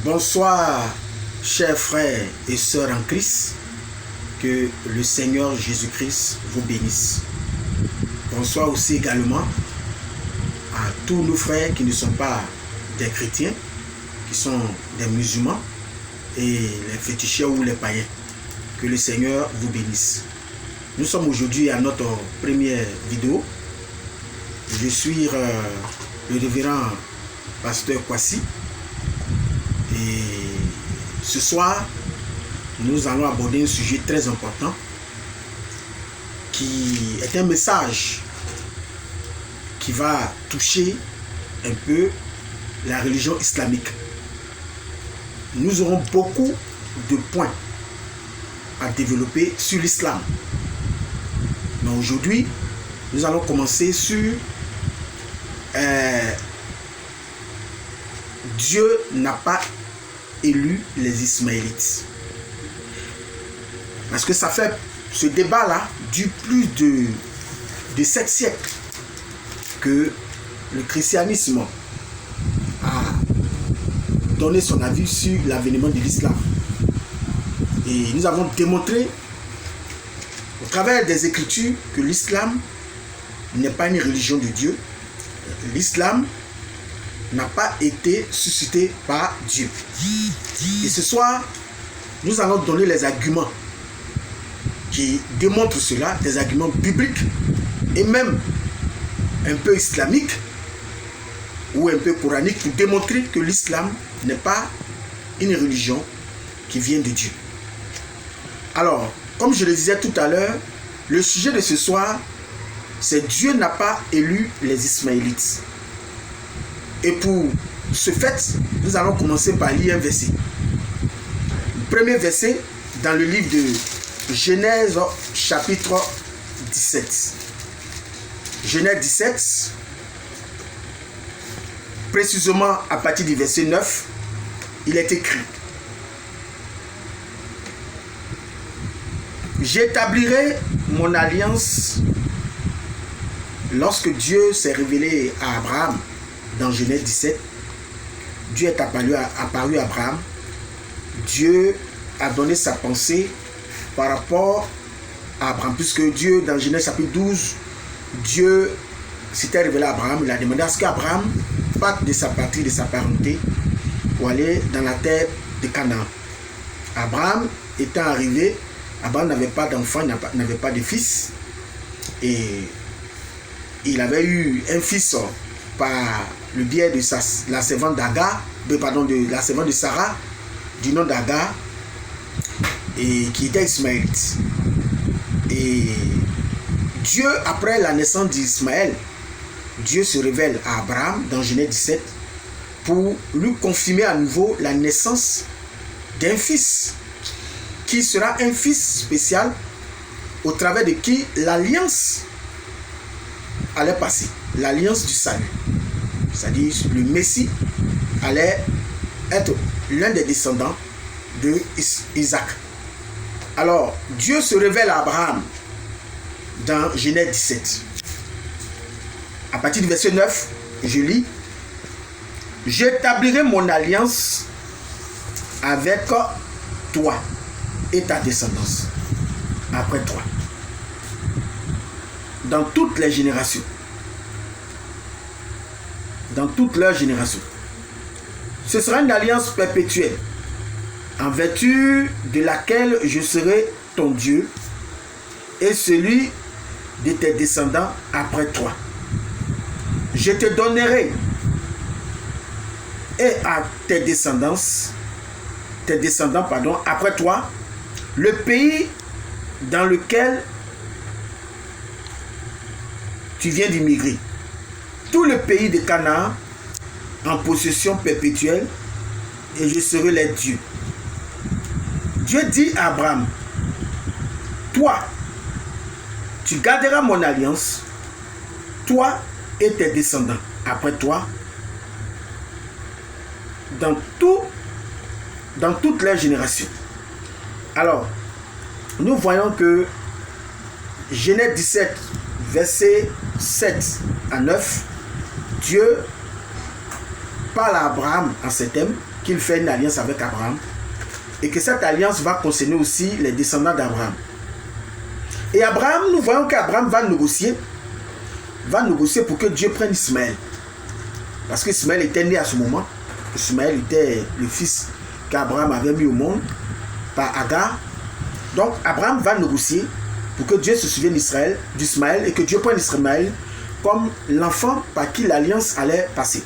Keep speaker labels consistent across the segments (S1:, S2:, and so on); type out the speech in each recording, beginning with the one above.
S1: Bonsoir, chers frères et sœurs en Christ, que le Seigneur Jésus-Christ vous bénisse. Bonsoir aussi également à tous nos frères qui ne sont pas des chrétiens, qui sont des musulmans et les féticheurs ou les païens. Que le Seigneur vous bénisse. Nous sommes aujourd'hui à notre première vidéo. Je suis le révérend pasteur Kwasi. Et ce soir, nous allons aborder un sujet très important qui est un message qui va toucher un peu la religion islamique. Nous aurons beaucoup de points à développer sur l'islam. Mais aujourd'hui, nous allons commencer sur Dieu n'a pas élu les Ismaélites. Parce que ça fait ce débat-là dure plus de 7 siècles que le christianisme a donné son avis sur l'avènement de l'islam. Et nous avons démontré au travers des Écritures que l'islam n'est pas une religion de Dieu. L'islam n'a pas été suscité par Dieu. Et ce soir, nous allons donner les arguments qui démontrent cela, des arguments bibliques et même un peu islamiques ou un peu coraniques pour démontrer que l'islam n'est pas une religion qui vient de Dieu. Alors, comme je le disais tout à l'heure, le sujet de ce soir, c'est Dieu n'a pas élu les Ismaélites. Et pour ce fait, nous allons commencer par lire un verset. Le premier verset dans le livre de Genèse chapitre 17. Genèse 17, précisément à partir du verset 9, il est écrit: J'établirai mon alliance. Lorsque Dieu s'est révélé à Abraham dans Genèse 17, Dieu est apparu à Abraham. Dieu a donné sa pensée par rapport à Abraham, puisque Dieu, dans Genèse chapitre 12, Dieu s'était révélé à Abraham. Il a demandé à ce qu'Abraham parte de sa patrie, de sa parenté, pour aller dans la terre de Canaan. Abraham étant arrivé, Abraham n'avait pas d'enfant, il n'avait pas de fils, et il avait eu un fils par le biais de la servante d'Agar, de la servante de Sarah, du nom d'Agar, et qui était Ismaélite. Et Dieu, après la naissance d'Ismaël, Dieu se révèle à Abraham dans Genèse 17 pour lui confirmer à nouveau la naissance d'un fils, qui sera un fils spécial au travers de qui l'alliance allait passer, l'alliance du salut. C'est-à-dire le Messie allait être l'un des descendants de Isaac. Alors, Dieu se révèle à Abraham dans Genèse 17. À partir du verset 9, je lis: J'établirai mon alliance avec toi et ta descendance après toi, dans toutes les générations. Dans toutes leurs générations. Ce sera une alliance perpétuelle, en vertu de laquelle je serai ton Dieu et celui de tes descendants après toi. Je te donnerai et à tes descendants après toi, le pays dans lequel tu viens d'immigrer, tout le pays de Canaan en possession perpétuelle, et je serai leur Dieu. Dieu dit à Abraham: toi, tu garderas mon alliance, toi et tes descendants après toi, dans toutes les générations. Alors, nous voyons que Genèse 17, versets 7 à 9, Dieu parle à Abraham en ces termes qu'il fait une alliance avec Abraham et que cette alliance va concerner aussi les descendants d'Abraham. Et Abraham, nous voyons qu'Abraham va négocier pour que Dieu prenne Ismaël. Parce qu'Ismaël était né à ce moment. Ismaël était le fils qu'Abraham avait mis au monde par Agar. Donc Abraham va négocier pour que Dieu se souvienne d'Ismaël et que Dieu prenne Ismaël comme l'enfant par qui l'alliance allait passer.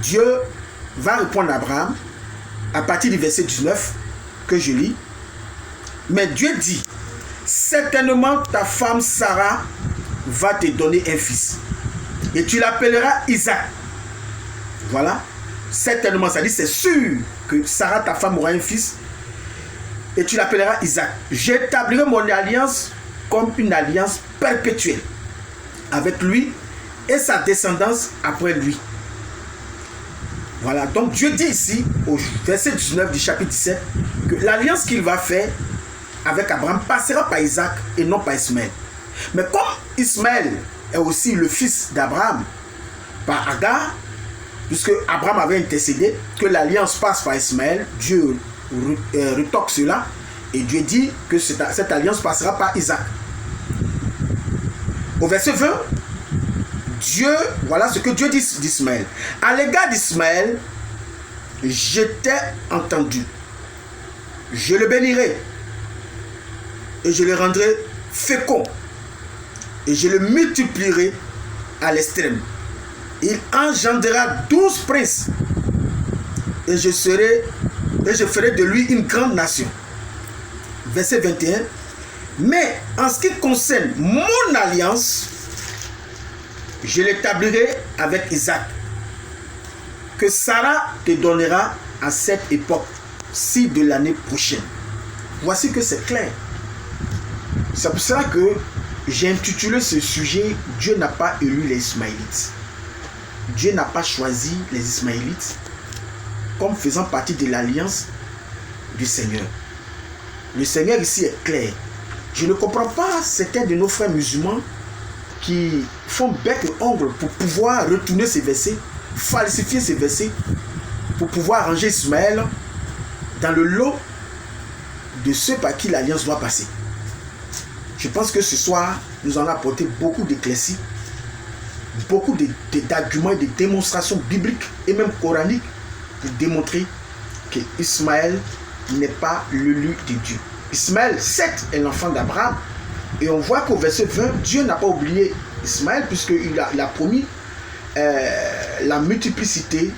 S1: Dieu va répondre à Abraham à partir du verset 19 que je lis. Mais Dieu dit, certainement ta femme Sarah va te donner un fils et tu l'appelleras Isaac. Voilà, certainement, ça dit c'est sûr que Sarah ta femme aura un fils et tu l'appelleras Isaac. J'établirai mon alliance comme une alliance perpétuelle avec lui et sa descendance après lui. Voilà, donc Dieu dit ici au verset 19 du chapitre 17 que l'alliance qu'il va faire avec Abraham passera par Isaac et non par Ismaël. Mais comme Ismaël est aussi le fils d'Abraham par Agar, puisque Abraham avait intercédé que l'alliance passe par Ismaël, Dieu retoque cela et Dieu dit que cette alliance passera par Isaac. Au verset 20, voilà ce que Dieu dit d'Ismaël. À l'égard d'Ismaël, je t'ai entendu. Je le bénirai et je le rendrai fécond et je le multiplierai à l'extrême. Il engendrera 12 princes et je ferai de lui une grande nation. Verset 21. Mais en ce qui concerne mon alliance, je l'établirai avec Isaac, que Sarah te donnera à cette époque-ci de l'année prochaine. Voici que c'est clair. C'est pour cela que j'ai intitulé ce sujet « Dieu n'a pas élu les Ismaélites ». Dieu n'a pas choisi les Ismaélites comme faisant partie de l'alliance du Seigneur. Le Seigneur ici est clair. Je ne comprends pas certains de nos frères musulmans qui font bec et ongle pour pouvoir retourner ces versets, falsifier ces versets, pour pouvoir ranger Ismaël dans le lot de ceux par qui l'alliance doit passer. Je pense que ce soir, nous allons apporter beaucoup d'éclaircies, beaucoup d'arguments et de démonstrations bibliques et même coraniques pour démontrer que Ismaël n'est pas l'élu de Dieu. Ismaël, certes, est l'enfant d'Abraham, et on voit qu'au verset 20, Dieu n'a pas oublié Ismaël puisqu'il a promis la multiplicité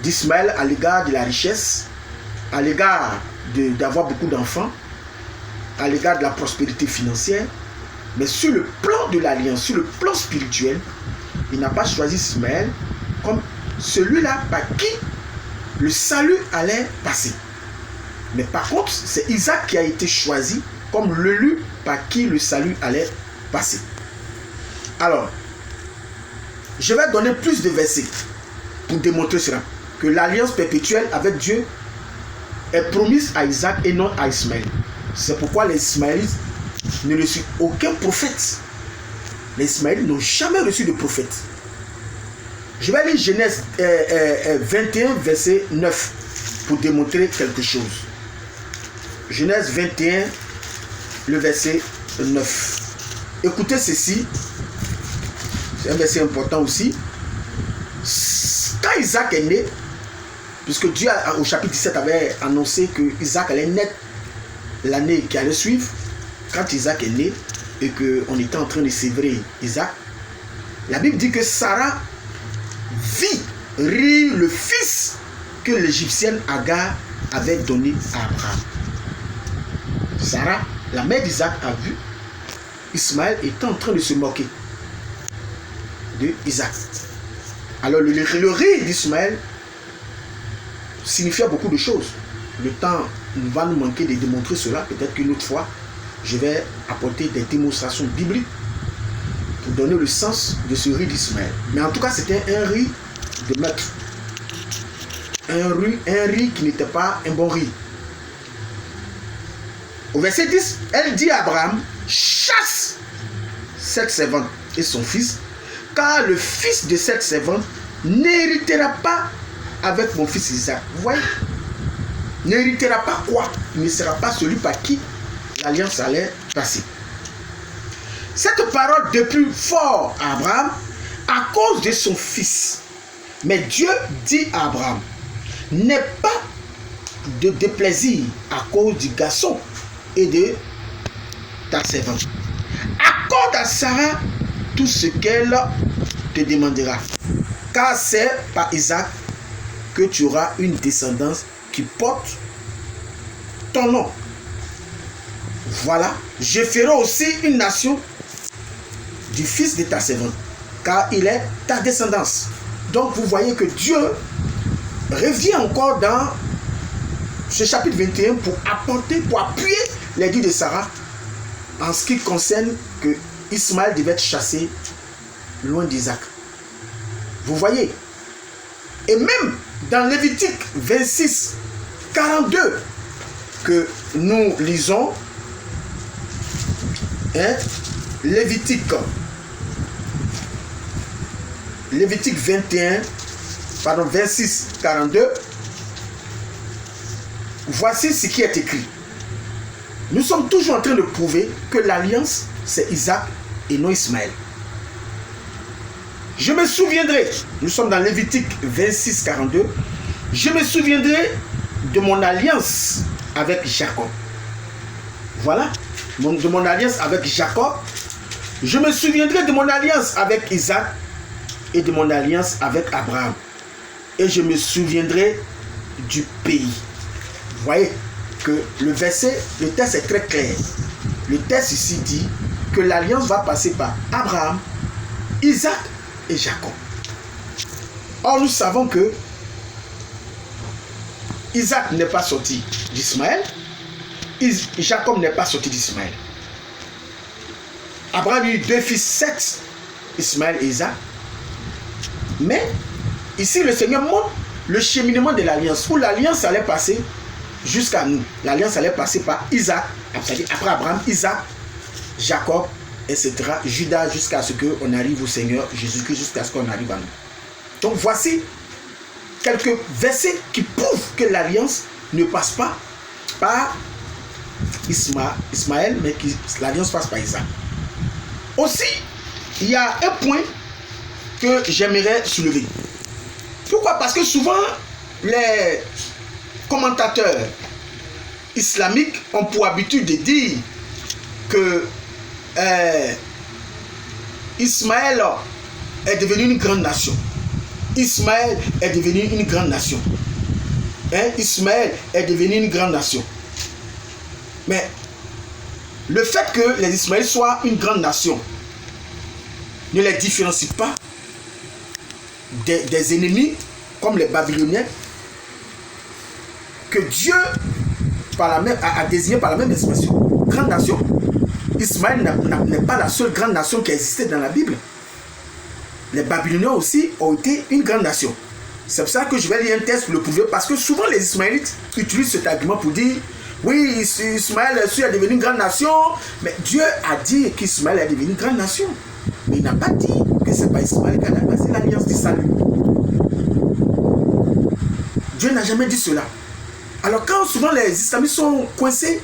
S1: d'Ismaël à l'égard de la richesse, à l'égard d'avoir beaucoup d'enfants, à l'égard de la prospérité financière. Mais sur le plan de l'alliance, sur le plan spirituel, il n'a pas choisi Ismaël comme celui-là par qui le salut allait passer. Mais par contre, c'est Isaac qui a été choisi comme l'élu par qui le salut allait passer. Alors, je vais donner plus de versets pour démontrer cela. Que l'alliance perpétuelle avec Dieu est promise à Isaac et non à Ismaël. C'est pourquoi les Ismaélites ne reçurent aucun prophète. Les Ismaélites n'ont jamais reçu de prophète. Je vais lire Genèse 21, verset 9 pour démontrer quelque chose. Genèse 21, le verset 9. Écoutez ceci. C'est un verset important aussi. Quand Isaac est né, puisque Dieu au chapitre 17 avait annoncé que Isaac allait naître l'année qui allait suivre, quand Isaac est né et qu'on était en train de sévrer Isaac, la Bible dit que Sarah vit rire le fils que l'égyptienne Agar avait donné à Abraham. Sarah, la mère d'Isaac, a vu Ismaël était en train de se moquer de Isaac. Alors le rire d'Ismaël signifiait beaucoup de choses. Le temps va nous manquer de démontrer cela. Peut-être qu'une autre fois, je vais apporter des démonstrations bibliques pour donner le sens de ce rire d'Ismaël. Mais en tout cas, c'était un rire de maître. Un rire qui n'était pas un bon rire. Au verset 10, elle dit à Abraham, chasse cette servante et son fils, car le fils de cette servante n'héritera pas avec mon fils Isaac. Vous voyez? N'héritera pas quoi? Il ne sera pas celui par qui l'alliance allait passer. Cette parole depuis fort à Abraham à cause de son fils. Mais Dieu dit à Abraham, n'aie pas de déplaisir à cause du garçon et de ta servante. Accorde à Sarah tout ce qu'elle te demandera, car c'est par Isaac que tu auras une descendance qui porte ton nom. Voilà, je ferai aussi une nation du fils de ta servante, car il est ta descendance. Donc vous voyez que Dieu revient encore dans ce chapitre 21 pour appuyer les dits de Sarah en ce qui concerne que Ismaël devait être chassé loin d'Isaac. Vous voyez? Et même dans Lévitique 26, 42 que nous lisons, Lévitique 26, 42, voici ce qui est écrit. Nous sommes toujours en train de prouver que l'alliance, c'est Isaac et non Ismaël. Je me souviendrai, nous sommes dans Lévitique 26, 42, je me souviendrai de mon alliance avec Jacob. Voilà, de mon alliance avec Jacob. Je me souviendrai de mon alliance avec Isaac et de mon alliance avec Abraham. Et je me souviendrai du pays. Vous voyez que le texte est très clair. Le texte ici dit que l'alliance va passer par Abraham, Isaac et Jacob. Or, nous savons que Isaac n'est pas sorti d'Ismaël, Jacob n'est pas sorti d'Ismaël. Abraham a eu deux fils, Seth, Ismaël et Isaac. Mais ici, le Seigneur montre le cheminement de l'alliance, où l'alliance allait passer jusqu'à nous. L'alliance allait passer par Isaac, après Abraham, Isaac, Jacob, etc. Judas, jusqu'à ce qu'on arrive au Seigneur Jésus-Christ, jusqu'à ce qu'on arrive à nous. Donc voici quelques versets qui prouvent que l'alliance ne passe pas par Ismaël, mais que l'alliance passe par Isaac. Aussi, il y a un point que j'aimerais soulever. Pourquoi? Parce que souvent, les commentateurs islamiques ont pour habitude de dire que Ismaël est devenu une grande nation. Ismaël est devenu une grande nation. Ismaël est devenu une grande nation. Mais le fait que les Ismaélites soient une grande nation ne les différencie pas des ennemis comme les Babyloniens que Dieu a désigné par la même expression. Grande nation. Ismaël n'est pas la seule grande nation qui a existé dans la Bible. Les Babyloniens aussi ont été une grande nation. C'est pour ça que je vais lire un texte pour le prouver, parce que souvent les Ismaélites utilisent cet argument pour dire oui, Ismaël est devenu une grande nation, mais Dieu a dit qu'Ismaël est devenu une grande nation. Mais il n'a pas dit que ce n'est pas Ismaël qui a passé l'alliance du salut. Dieu n'a jamais dit cela. Alors quand souvent les islamistes sont coincés,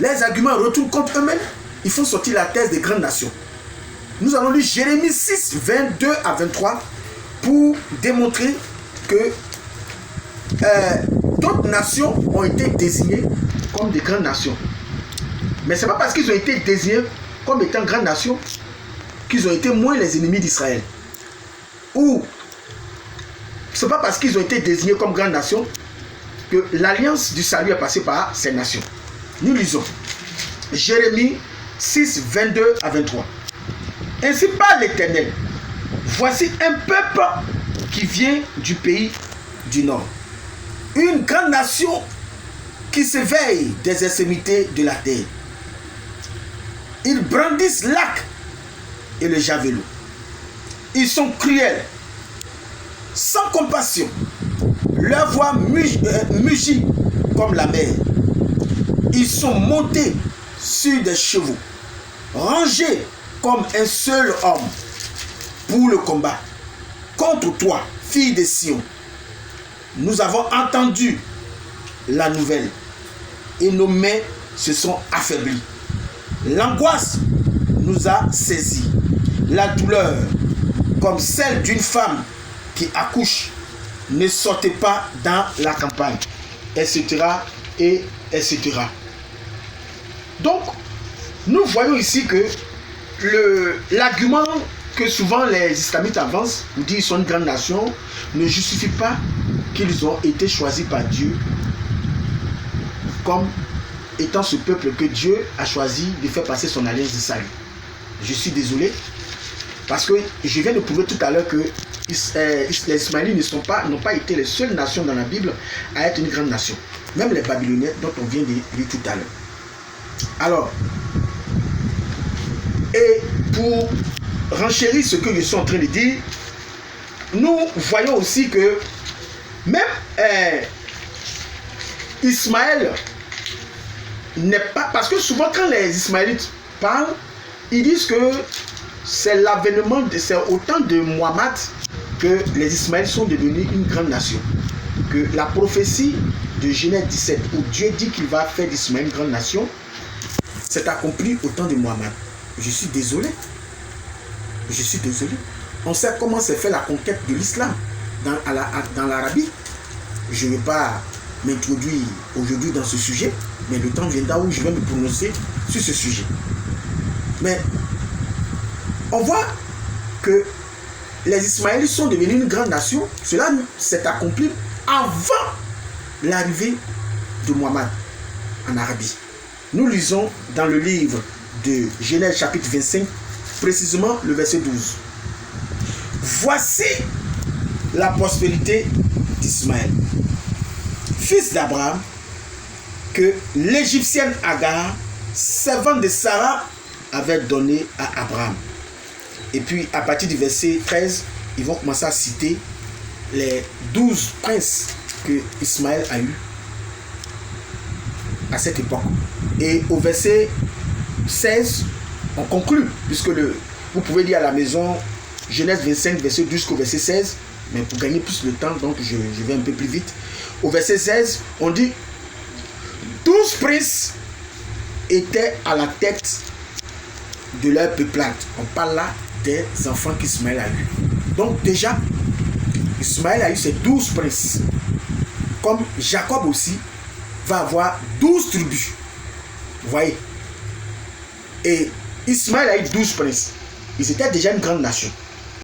S1: les arguments retournent contre eux-mêmes, ils font sortir la thèse des grandes nations. Nous allons lire Jérémie 6, 22 à 23 pour démontrer que d'autres nations ont été désignées comme des grandes nations. Mais ce n'est pas parce qu'ils ont été désignés comme étant grandes nations qu'ils ont été moins les ennemis d'Israël. Ou ce n'est pas parce qu'ils ont été désignés comme grandes nations que l'alliance du salut est passée par ces nations. Nous lisons Jérémie 6, 22 à 23. Ainsi parle l'Éternel. Voici un peuple qui vient du pays du Nord. Une grande nation qui s'éveille des extrémités de la terre. Ils brandissent l'arc et le javelot. Ils sont cruels, sans compassion. Leur voix mugit comme la mer. Ils sont montés sur des chevaux, rangés comme un seul homme pour le combat. Contre toi, fille de Sion, nous avons entendu la nouvelle et nos mains se sont affaiblies. L'angoisse nous a saisis. La douleur, comme celle d'une femme qui accouche, ne sortez pas dans la campagne, etc. et etc. Donc, nous voyons ici que l'argument que souvent les islamites avancent, ou disent qu'ils sont une grande nation, ne justifie pas qu'ils ont été choisis par Dieu comme étant ce peuple que Dieu a choisi de faire passer son alliance de salut. Je suis désolé, parce que je viens de prouver tout à l'heure que les Ismaélites n'ont pas été les seules nations dans la Bible à être une grande nation. Même les Babyloniens dont on vient de lire tout à l'heure. Alors, et pour renchérir ce que je suis en train de dire, nous voyons aussi que même Ismaël n'est pas... Parce que souvent quand les Ismaélites parlent, ils disent que c'est l'avènement, c'est au temps de Mohammed que les Ismaélites sont devenus une grande nation. Que la prophétie de Genèse 17, où Dieu dit qu'il va faire d'Ismaël une grande nation, s'est accomplie au temps de Mohammed. Je suis désolé. Je suis désolé. On sait comment s'est fait la conquête de l'islam dans l'Arabie. Je ne vais pas m'introduire aujourd'hui dans ce sujet, mais le temps viendra où je vais me prononcer sur ce sujet. Mais on voit que les Ismaélites sont devenus une grande nation. Cela s'est accompli avant l'arrivée de Mohammed en Arabie. Nous lisons dans le livre de Genèse chapitre 25, précisément le verset 12. Voici la prospérité d'Ismaël, fils d'Abraham, que l'Égyptienne Agar, servante de Sarah, avait donné à Abraham. Et puis à partir du verset 13, ils vont commencer à citer les 12 princes que Ismaël a eu à cette époque. Et au verset 16, on conclut, puisque vous pouvez lire à la maison Genèse 25, verset 12 jusqu'au verset 16, mais pour gagner plus de temps, donc je vais un peu plus vite. Au verset 16, on dit 12 princes étaient à la tête de leur peuplade. On parle là des enfants qu'Ismaël a eu. Donc déjà, Ismaël a eu ses 12 princes. Comme Jacob aussi va avoir 12 tribus. Vous voyez. Et Ismaël a eu 12 princes. Ils étaient déjà une grande nation.